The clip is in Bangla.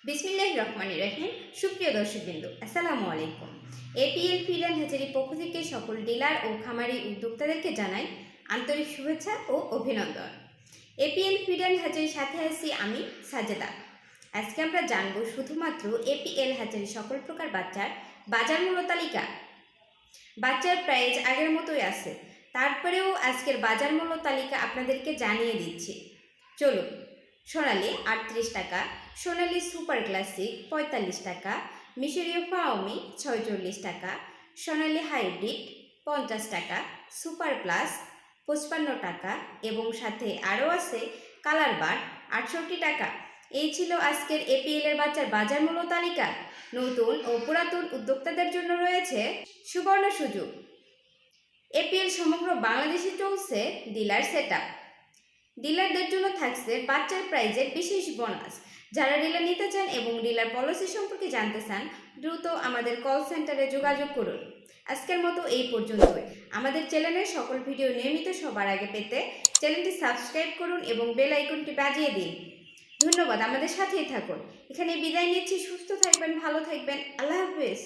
বিসমিল্লাহির রহমানির রহিম। সুপ্রিয় দর্শকবৃন্দ, আসসালামু আলাইকুম। এপিএল ফিড অ্যান্ড হ্যাচারি পক্ষ থেকে সকল ডিলার ও খামারি উদ্যোক্তাদেরকে জানাই আন্তরিক শুভেচ্ছা ও অভিনন্দন। এপিএল ফিড অ্যান্ড হ্যাচারির সাথে আছি আমি সাজেদা। আজকে আমরা জানবো শুধুমাত্র এপিএল হ্যাচারি সকল প্রকার বাচ্চার বাজার মূল্য তালিকা। বাচ্চার প্রাইস আগের মতোই আছে, তারপরেও আজকের বাজার মূল্য তালিকা আপনাদেরকে জানিয়ে দিচ্ছি। চলুন। সোনালি 38 টাকা, সোনালি সুপার ক্লাসিক 45 টাকা, মিশরীয় ফাওমি 46 টাকা, সোনালি হাইব্রিড 50 টাকা, সুপার প্লাস 55 টাকা এবং সাথে আরও আছে কালার বার্ড 68 টাকা। এই ছিল আজকের এপিএল এর বাচ্চার বাজার মূল্য তালিকা। নতুন ও পুরাতন উদ্যোক্তাদের জন্য রয়েছে সুবর্ণ সুযোগ। এপিএল সমগ্র বাংলাদেশে চলছে ডিলার সেটআপ। ডিলারদের জন্য থাকছে বাচ্চার প্রাইজের বিশেষ বোনাস। যারা ডিলার নিতে চান এবং ডিলার পলিসি সম্পর্কে জানতে চান, দ্রুত আমাদের কল সেন্টারে যোগাযোগ করুন। আজকের মতো এই পর্যন্তই। আমাদের চ্যানেলের সকল ভিডিও নিয়মিত সবার আগে পেতে চ্যানেলটি সাবস্ক্রাইব করুন এবং বেল আইকনটি বাজিয়ে দিন। ধন্যবাদ, আমাদের সাথেই থাকুন। এখানে বিদায় নিচ্ছি। সুস্থ থাকবেন, ভালো থাকবেন। আল্লাহ হাফেজ।